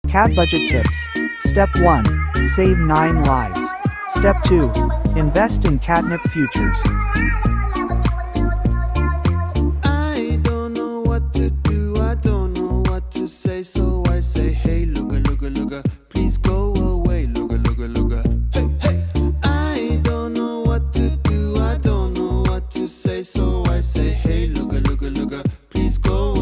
Cat budget tips. Step 1. Save 9 lives. Step 2. Invest in catnip futures. I don't know what to do, I don't know what to say, so I say, hey, looga, looga, looga, please go away, looga, looga, looga, hey, hey. I don't know what to do, I don't know what to say, so I say, hey, looga, looga, looga, please go away.